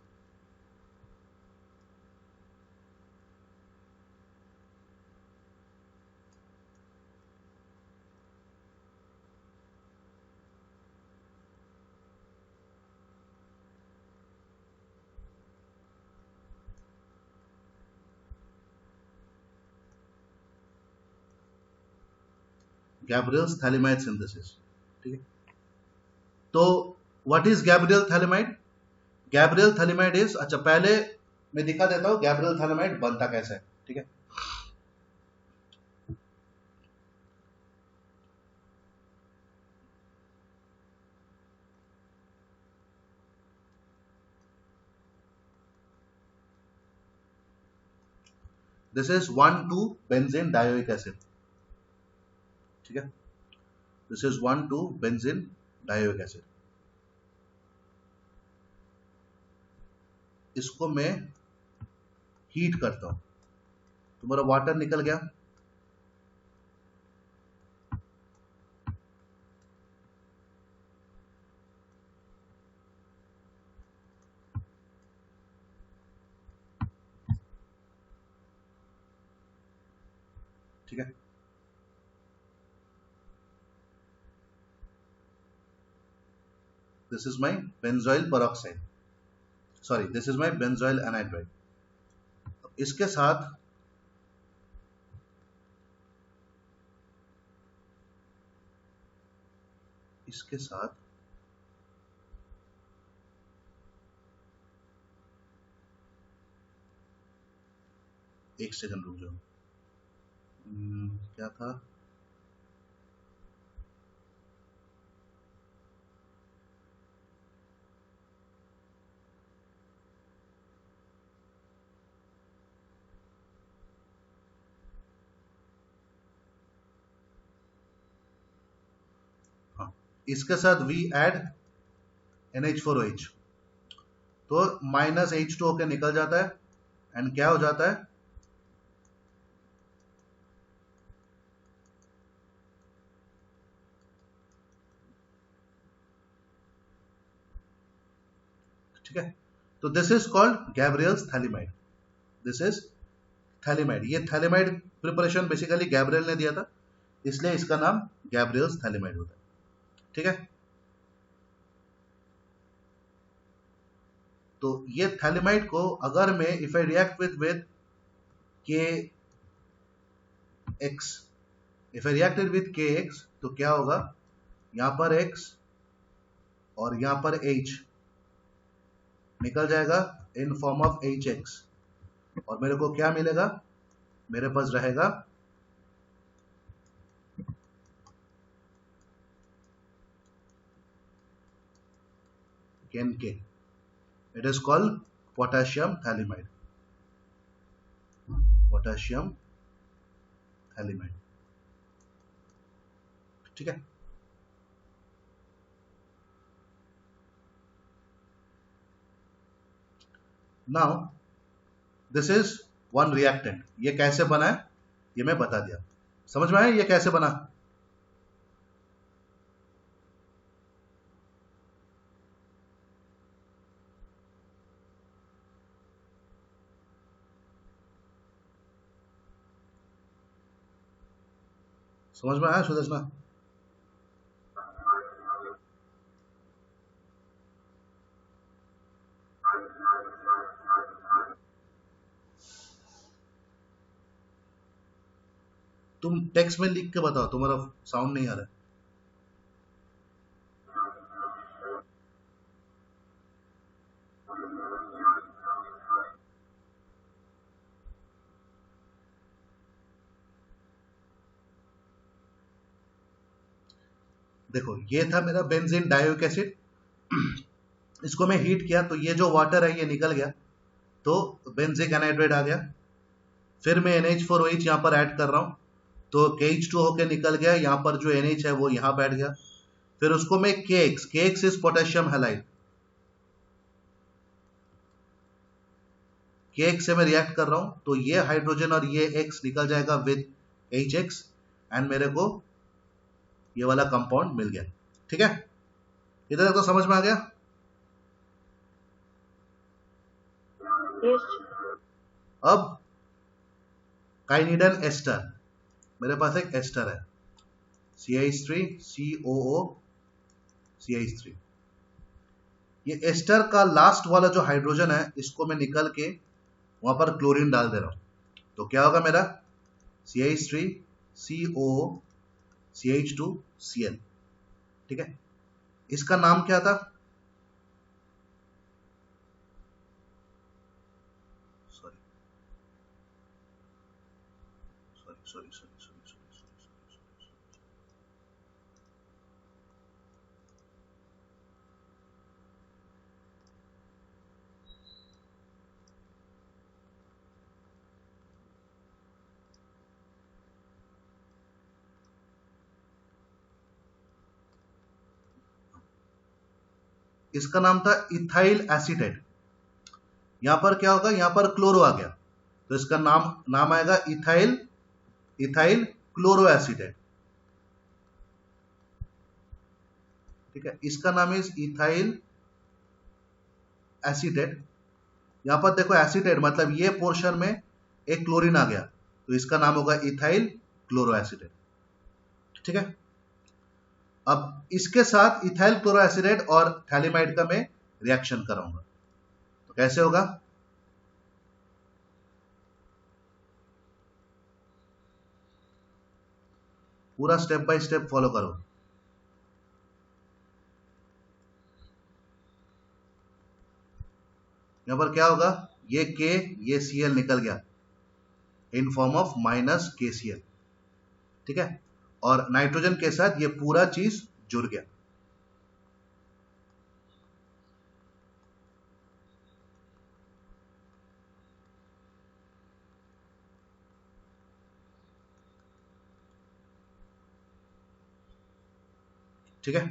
Gabriel's Thalamide synthesis. ठीक है. तो what is Gabriel phthalimide? Gabriel phthalimide is, अच्छा पहले मैं दिखा देता हूं गैब्रियल थैलेमाइड बनता कैसे है. ठीक है. This is 1,2 benzene dioic acid. ठीक है. This is 1,2 benzene dioic acid. इसको मैं हीट करता हूं तो मेरा वाटर निकल गया. ठीक है. This is my benzoyl peroxide, sorry this is my benzoyl anhydride. इसके साथ इसके साथ एक सेकंड रुक जाओ. क्या था, हाँ, इसके साथ वी ऐड NH4OH, तो -H2 होके निकल जाता है एंड क्या हो जाता है, ठीक है. तो this is called Gabriel's thalidomide. This is thalidomide. ये थैलेमाइड प्रिपरेशन बेसिकली गैब्रियल ने दिया था, इसलिए इसका नाम गैब्रियल्स थैलेमाइड होता है. ठीक है. तो ये थैलेमाइड को अगर मैं if I react with KX, if I reacted with KX तो क्या होगा, यहां पर X और यहां पर H निकल जाएगा इन फॉर्म ऑफ HX, और मेरे को क्या मिलेगा, मेरे पास रहेगा NK. It is called potassium thalamide. Potassium phthalimide. ठीक है, now this is one reactant. ये कैसे बना है ये मैं बता दिया। समझ में आया ये कैसे बना? समझ में आया सुदर्शना? तुम टेक्स्ट में लिख के बताओ, तुम्हारा साउंड नहीं आ रहा है। देखो ये था मेरा बेंजीन डायोइक एसिड, इसको मैं हीट किया तो ये जो वाटर है ये निकल गया, तो बेंजिक एनहाइड्राइड आ गया। फिर मैं NH4OH यहाँ पर ऐड कर रहा हूँ, तो KH2 होके निकल गया, यहाँ पर जो NH है वो यहाँ बैठ गया। फिर उसको मैं KX is potassium halide, KX से मैं रिएक्ट कर रहा हूँ, तो ये हाइड्रोजन और ये X निकल जाएगा विद HX एंड मेरे को ये वाला कंपाउंड मिल गया। ठीक है, इधर तक तो समझ में आ गया? Yes. अब काइनिडन एस्टर, मेरे पास एक एस्टर है CH3 COO CH3। ये एस्टर का लास्ट वाला जो हाइड्रोजन है इसको मैं निकल के वहां पर क्लोरीन डाल दे रहा हूं, तो क्या होगा मेरा CH3 COO CH2 Cl। ठीक है, इसका नाम क्या था? Sorry sorry sorry sorry sorry sorry, इसका नाम था इथाइल एसीटेट। यहां पर क्या होगा, यहां पर क्लोरो आ गया, तो इसका नाम आएगा इथाइल क्लोरो एसीटेट। ठीक है, इसका नाम इज इथाइल एसीटेट। यहां पर देखो एसीटेट मतलब ये पोर्शन में एक क्लोरीन आ गया, तो इसका नाम होगा इथाइल क्लोरो एसीटेट। ठीक है, अब इसके साथ इथाइल क्लोरो एसीटेट और थैलीमाइड का मैं रिएक्शन कराऊंगा, तो कैसे होगा? पूरा स्टेप बाय स्टेप फॉलो करो। यहां पर क्या होगा, ये K ये Cl निकल गया in form of minus KCl। ठीक है, और नाइट्रोजन के साथ ये पूरा चीज जुड़ गया। ठीक है,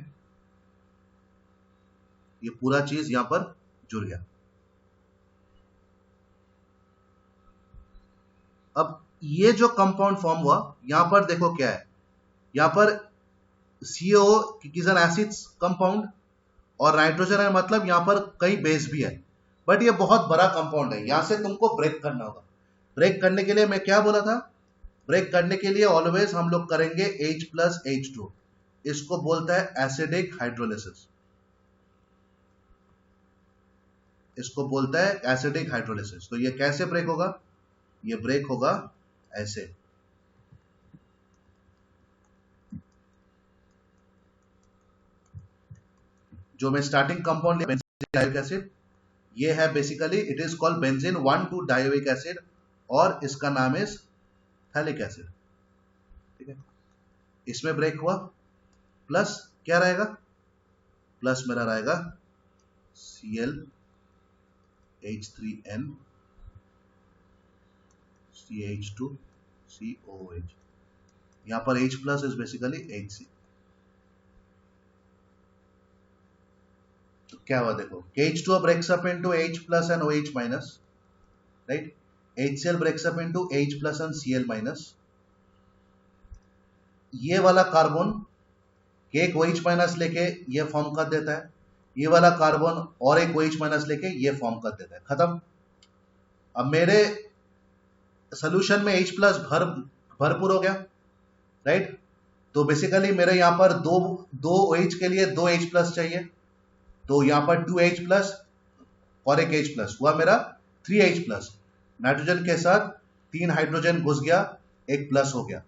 ये पूरा चीज यहां पर जुड़ गया। अब ये जो कंपाउंड फॉर्म हुआ यहां पर देखो क्या है, यहां पर CO is an acid compound और नाइट्रोजन है, मतलब यहां पर कई बेस भी है, बट ये बहुत बड़ा कंपाउंड है, यहां से तुमको ब्रेक करना होगा। ब्रेक करने के लिए मैं क्या बोला था, ब्रेक करने के लिए ऑलवेज हम लोग करेंगे H+H2, इसको बोलता है एसिडिक हाइड्रोलिसिस, इसको बोलता है एसिडिक हाइड्रोलिसिस। तो ये कैसे ब्रेक होगा, ये ब्रेक होगा ऐसे। जो मैं starting compound benzene dioic acid, ये है basically it is called benzene 1,2 dioic acid और इसका नाम इज थैलिक एसिड। ठीक है, इसमें ब्रेक हुआ, प्लस क्या रहेगा, प्लस मेरा रहेगा Cl H3N CH2 COH। यहां पर H plus is basically HC। तो क्या हुआ देखो, KH2 breaks up into H plus and OH minus, right? HCl breaks up into H plus and Cl minus। ये वाला कार्बन एक OH माइनस लेके ये फॉर्म कर देता है, ये वाला कार्बन और एक OH माइनस लेके ये फॉर्म कर देता है, खत्म। अब मेरे सोल्यूशन में H प्लस भरपूर हो गया, राइट? तो बेसिकली मेरे यहां पर दो OH के लिए 2 H प्लस चाहिए, तो यहां पर 2 H प्लस और एक H प्लस हुआ मेरा 3 H प्लस। नाइट्रोजन के साथ 3 हाइड्रोजन घुस गया, एक प्लस हो गया,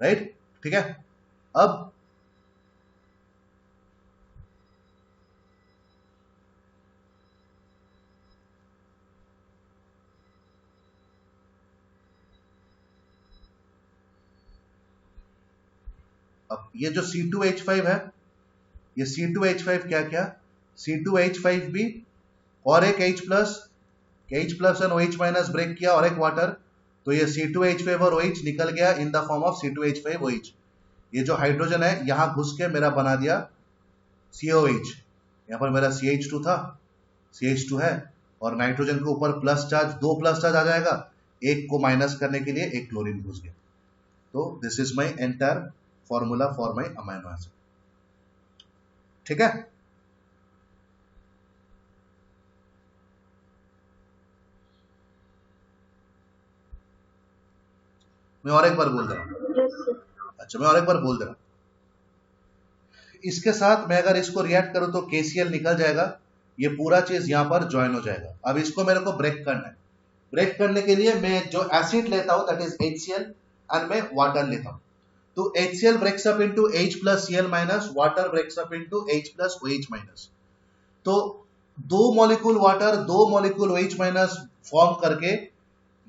राइट? ठीक है। अब ये जो C2H5 है, ये C2H5 क्या क्या, C2H5 भी और एक H plus and OH minus break किया और एक वाटर, तो ये C2H5 और OH निकल गया in the form of C2H5OH। ये जो हाइड्रोजन है यहां घुस के मेरा बना दिया COH। यहां पर मेरा CH2 था, CH2 है, और नाइट्रोजन के ऊपर प्लस चार्ज, 2 प्लस चार्ज आ जाएगा, एक को माइनस करने के लिए एक क्लोरीन घुस गया। तो this is my entire formula for my amino acid. ठीक है। मैं और एक बार बोल दे रहा हूं। अच्छा, मैं और एक बार बोल दे रहा हूं। इसके साथ मैं अगर इसको रिएक्ट करूं तो KCl निकल जाएगा, ये पूरा चीज यहां पर ज्वाइन हो जाएगा। अब इसको मेरे को ब्रेक करना है। ब्रेक करने के लिए मैं जो एसिड लेता हूं दैट इज HCl एंड मैं वाटर लेता हूं। तो HCl breaks up into H plus Cl minus, water breaks up into H plus OH minus। तो 2 molecule water 2 molecule OH minus form करके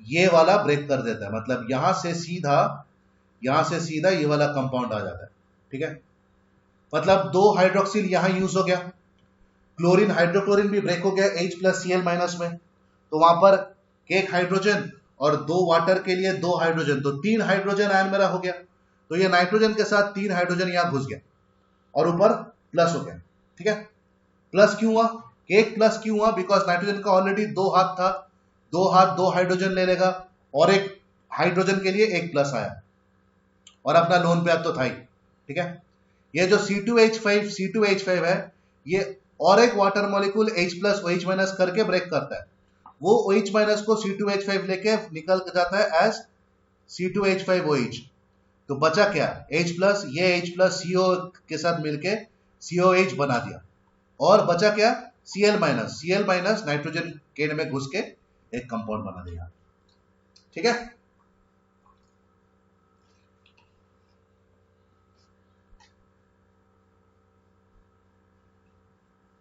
ये वाला ब्रेक कर देता है, मतलब यहां से सीधा ये वाला कंपाउंड आ जाता है। ठीक है, मतलब 2 हाइड्रोक्सिल यहां यूज हो गया, क्लोरीन हाइड्रोक्लोरीन भी ब्रेक हो गया H प्लस Cl माइनस में, तो वहां पर एक हाइड्रोजन और 2 वाटर के लिए 2 हाइड्रोजन, तो 3 हाइड्रोजन आयन मेरा हो गया। तो ये नाइट्रोजन के साथ 3 हाइड्रोजन यहां घुस गया और ऊपर प्लस हो गया। ठीक है, प्लस क्यों हुआ, एक प्लस क्यों हुआ, बिकॉज नाइट्रोजन का ऑलरेडी 2 हाथ था, 2 हाथ 2 हाइड्रोजन ले लेगा और एक हाइड्रोजन के लिए एक प्लस आया और अपना लोन पे तो था ही। ठीक है, ये जो C2H5 है, ये और एक water molecule H plus OH minus करके ब्रेक करता है, वो OH माइनस को C2H5 लेके निकल जाता है एज C2H5OH। तो बचा क्या, H प्लस, ये H प्लस CO के साथ मिलके COH बना दिया, और बचा क्या, Cl माइनस नाइट्रोजन के में घुस के एक कंपाउंड बना दिया। ठीक है,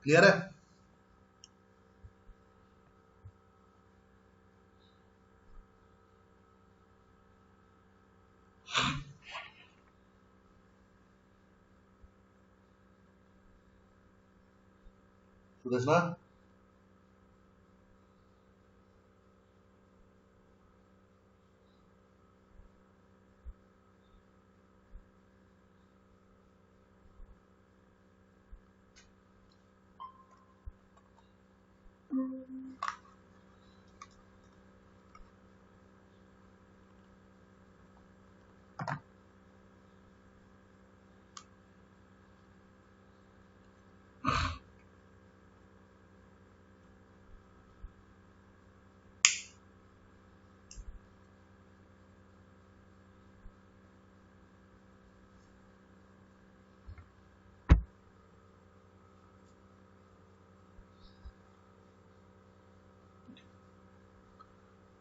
क्लियर है? Sudeshna,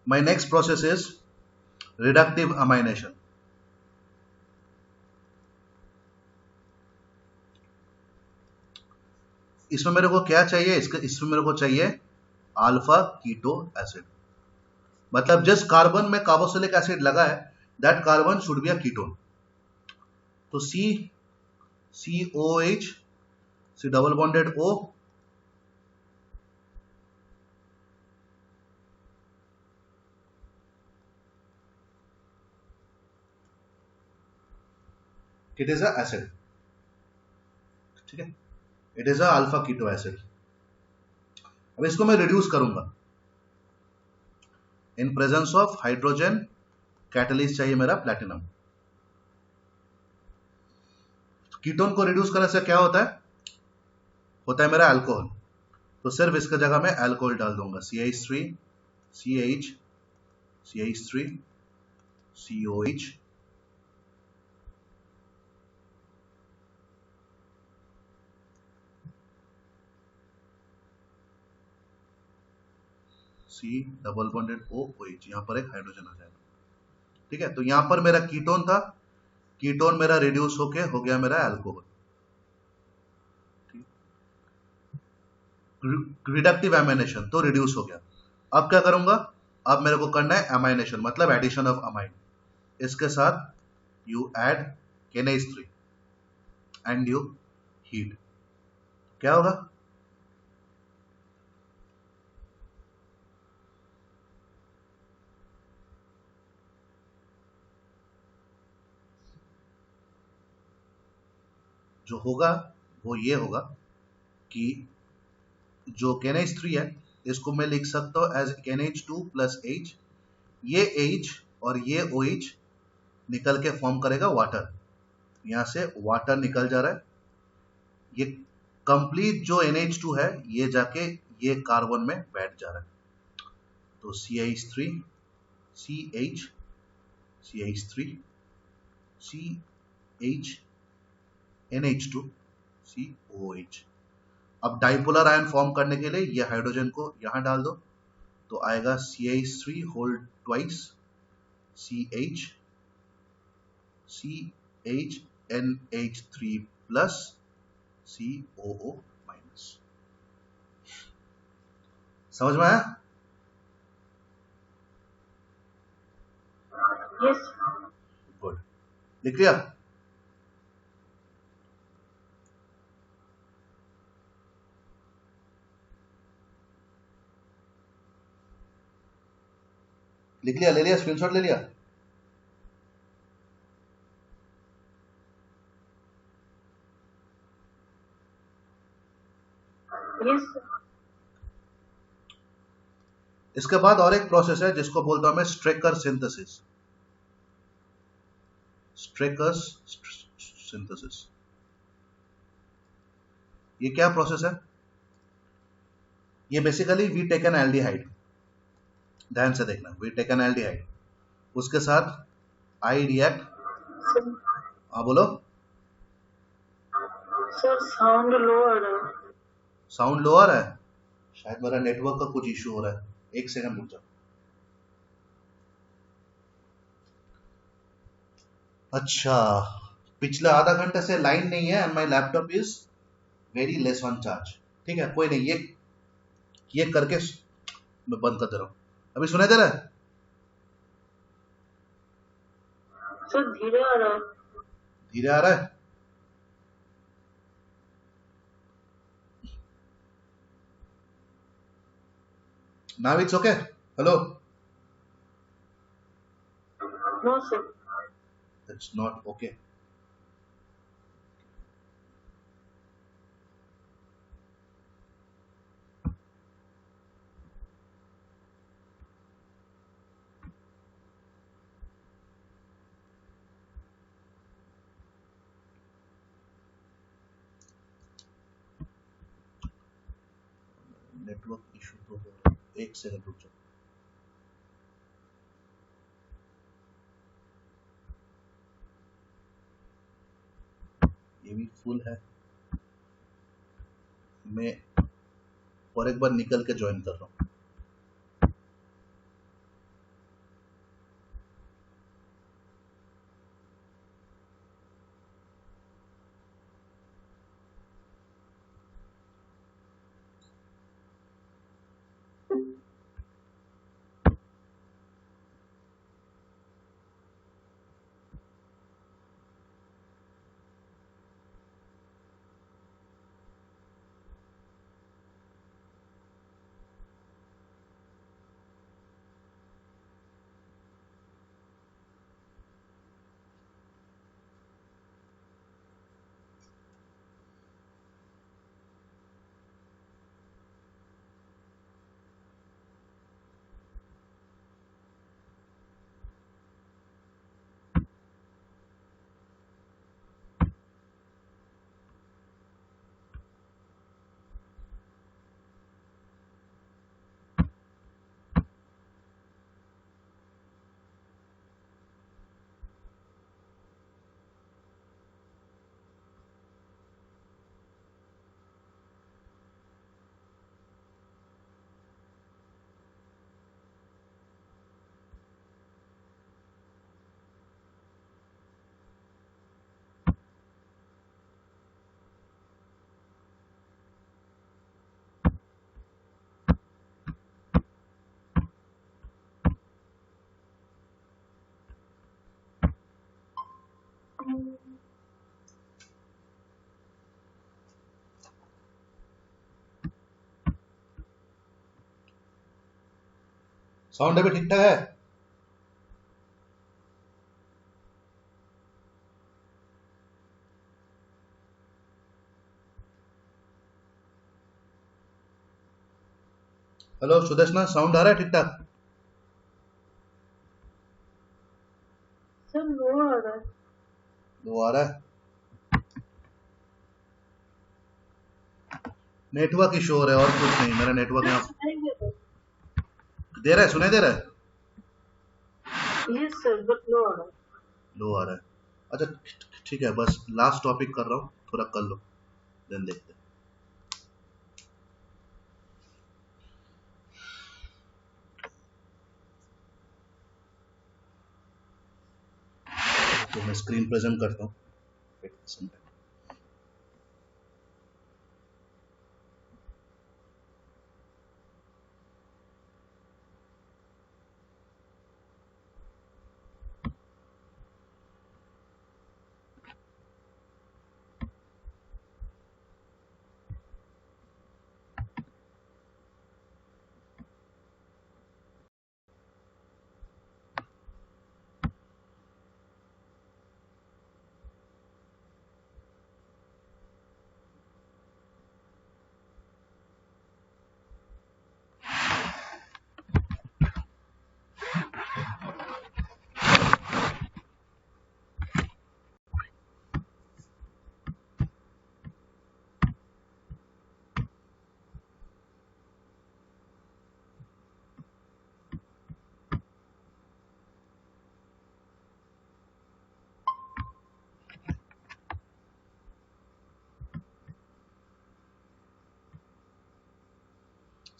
my next process is reductive amination। इसमें मेरे को क्या चाहिए, इसमें मेरे को चाहिए अल्फा कीटो एसिड, मतलब जिस कार्बन में कार्बोक्सिलिक एसिड लगा है that carbon should be a ketone. तो COH, C double bonded O, it is a acid, ठीक है, it is a alpha keto acid. अब इसको मैं रिड्यूस करूंगा in presence of hydrogen, catalyst चाहिए मेरा प्लैटिनम। कीटोन को रिड्यूस करने से क्या होता है मेरा अल्कोहल, तो सिर्फ इसके जगह में अल्कोहल डाल दूंगा, CH3 CH CH3 COH, C double bonded OH, यहां पर एक हाइड्रोजन आ जाएगा, ठीक है। तो यहां पर मेरा कीटोन था, कीटोन मेरा रिड्यूस होके हो गया मेरा अल्कोहल। रिडक्टिव एमाइनेशन, तो रिड्यूस हो गया। अब क्या करूंगा, अब मेरे को करना है एमाइनेशन, मतलब एडिशन ऑफ अमाइन। इसके साथ you add NH3 and you heat, क्या होगा, जो होगा वो ये होगा कि जो NH3 है इसको मैं लिख सकता हूं एज NH2 प्लस H, ये H और ये OH निकल के फॉर्म करेगा वाटर, यहां से वाटर निकल जा रहा है, ये कंप्लीट जो NH2 है ये जाके ये कार्बन में बैठ जा रहा है, तो CH3 CH CH3 CH NH2 COH। अब डाइपोलर आयन फॉर्म करने के लिए ये हाइड्रोजन को यहां डाल दो, तो आएगा CH3 whole twice CH CH NH3 plus COO minus. समझ में आया? यस। गुड, लिख लिया? लिख लिया, ले लिया, स्क्रीनशॉट ले लिया? यस। इसके बाद और एक प्रोसेस है जिसको बोलता हूं मैं स्ट्रेकर सिंथेसिस। स्ट्रेकर्स सिंथेसिस, ये क्या प्रोसेस है, ये basically we take an aldehyde, ध्यान से देखना, वी टेक एन एल्डिहाइड, उसके साथ आई रिएक्ट, हाँ बोलो। सर साउंड लो आ रहा है। साउंड लो आ रहा है, शायद मेरा नेटवर्क का कुछ इश्यू हो रहा है, एक सेकंड रुक जाओ। अच्छा, पिछले आधा घंटे से लाइन नहीं है and my laptop is very less on charge, ठीक है, कोई नहीं, ये करके मैं बंद कर दे रहा हूं। अभी सुनाई दे रहा है? सर धीरे आ रहा है। धीरे आ रहा है? Now it's okay? Hello? No sir. It's not okay. Network issue तो हो रहा है, एक सेकंड रुक जाओ। ये भी फुल है, मैं और एक बार निकल के ज्वाइन कर रहा हूँ। साउंड अभी ठीक ठाक है? हेलो सुदेशना, साउंड आ रहा है ठीक ठाक? सर लो आ रहा है। वो आ रहा है। नेटवर्क इशू हो रहा है और कुछ नहीं। मेरा नेटवर्क यहाँ सुनाई दे रहा दे रहा है, सुनाई दे रहा है? है। यस सर, बट लो आ रहा है। लो आ रहा है। अच्छा ठीक है, बस लास्ट टॉपिक कर रहा हूँ, थोड़ा कर लो, देन देखते हैं। तो मैं स्क्रीन प्रेजेंट करता हूँ।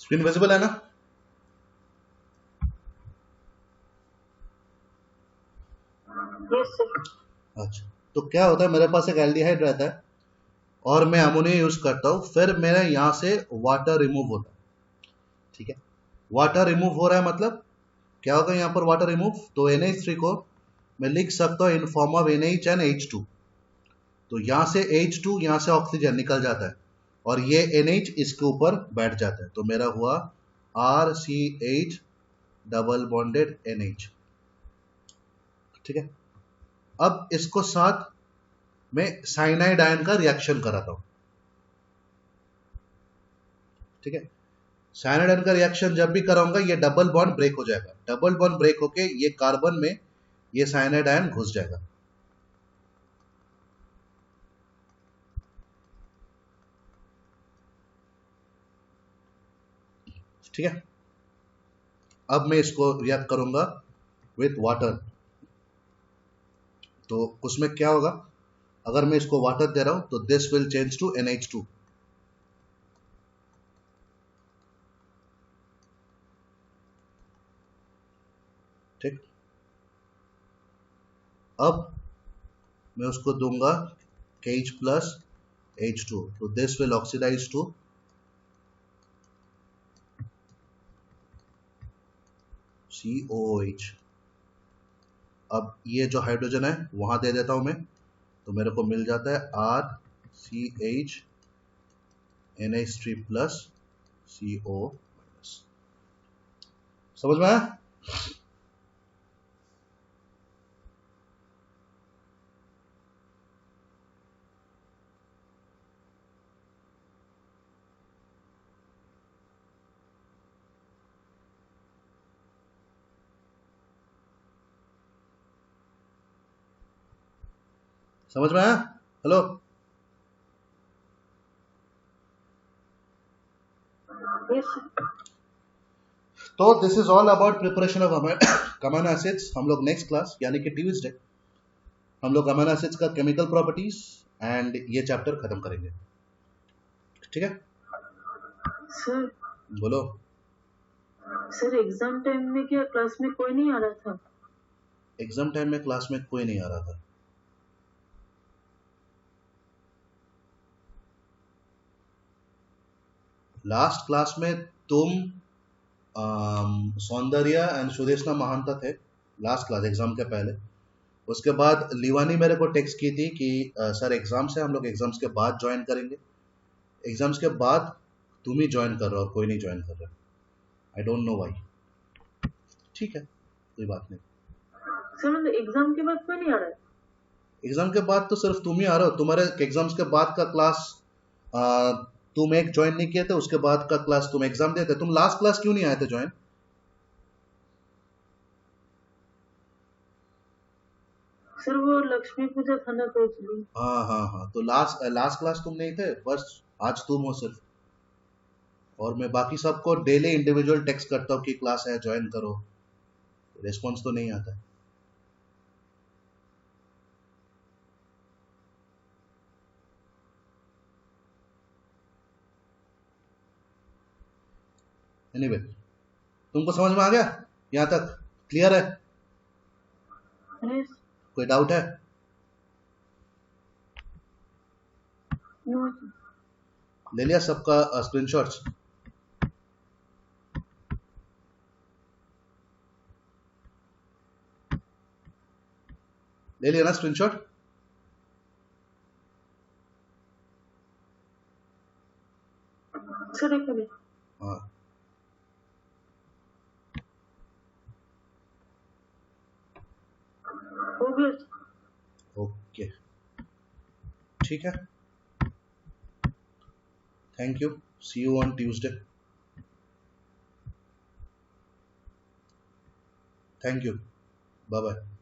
स्क्रीन विजिबल है ना? Yes sir. अच्छा, तो क्या होता है, मेरे पास एक एल्डिहाइड रहता है और मैं अमोनिया यूज करता हूँ, फिर मेरे यहाँ से वाटर रिमूव होता है। ठीक है, वाटर रिमूव हो रहा है मतलब क्या होगा यहाँ पर वाटर रिमूव, तो NH3 को मैं लिख सकता हूँ in form of NH and H2। तो यहाँ से H2, यहाँ से ऑक्सीजन निकल जाता है और ये NH इसके ऊपर बैठ जाता है, तो मेरा हुआ RCH डबल बॉन्डेड NH। ठीक है, अब इसको साथ में साइनाइड आयन का रिएक्शन कराता हूं। ठीक है, साइनाइड आयन का रिएक्शन जब भी कराऊंगा ये डबल बॉन्ड ब्रेक हो जाएगा। डबल बॉन्ड ब्रेक होके ये कार्बन में ये साइनाइड आयन घुस जाएगा। ठीक है, अब मैं इसको रिएक्ट करूंगा विथ वाटर। तो उसमें क्या होगा, अगर मैं इसको वाटर दे रहा हूं तो this will change to NH2। ठीक, अब मैं उसको दूंगा KH प्लस H2, तो this will oxidise to COOH। अब ये जो हाइड्रोजन है वहां दे देता हूं मैं, तो मेरे को मिल जाता है RCH NH3 plus CO minus. समझ में आया? समझ में आया? Hello, yes sir. तो this is all about preparation of amino acids. हम लोग नेक्स्ट क्लास यानी कि ट्यूसडे हम लोग अमीनो एसिड्स का केमिकल प्रॉपर्टीज एंड ये चैप्टर खत्म करेंगे। ठीक है, सर बोलो। सर एग्जाम टाइम में क्या क्लास में कोई नहीं आ रहा था? एग्जाम टाइम में क्लास में कोई नहीं आ रहा था? लास्ट क्लास में तुम सौंदर्य एंड सुदेशना महांता थे लास्ट क्लास एग्जाम के पहले। उसके बाद लिवानी मेरे को टेक्स्ट की थी कि सर एग्जाम्स है, हम लोग एग्जाम्स के बाद ज्वाइन करेंगे। एग्जाम्स के बाद तुम ही ज्वाइन कर रहे हो और कोई नहीं ज्वाइन कर रहा। I don't know why. ठीक है, कोई बात नहीं। सर मतलब एग्जाम के बाद कोई नहीं आ रहा है? एग्जाम के बाद तो सिर्फ तुम ही आ रहे हो। तुम्हारे एग्जाम्स के बाद का क्लास तुम एक ज्वाइन नहीं किए थे, उसके बाद का क्लास तुम एग्जाम देते। तुम लास्ट क्लास क्यों नहीं आए थे ज्वाइन? सर वो लक्ष्मी पूजा था ना तो इसलिए। हाँ हाँ हाँ, तो लास्ट क्लास तुम नहीं थे, बस आज तुम हो सिर्फ। और मैं बाकी सबको डेली इंडिविजुअल टेक्स्ट करता हूँ कि क्लास है, ज्वाइन करो, रिस्पॉन्स तो नहीं आता। एनीवे, तुमको समझ में आ गया यहाँ तक? क्लियर है? नहीं कोई डाउट है? नो ले लिया सबका स्क्रीनशॉट्स? ले लिया ना स्क्रीनशॉट? सर एक मिनट। हाँ, हो गया। ओके, ठीक है। Thank you, see you on Tuesday. Thank you, bye bye.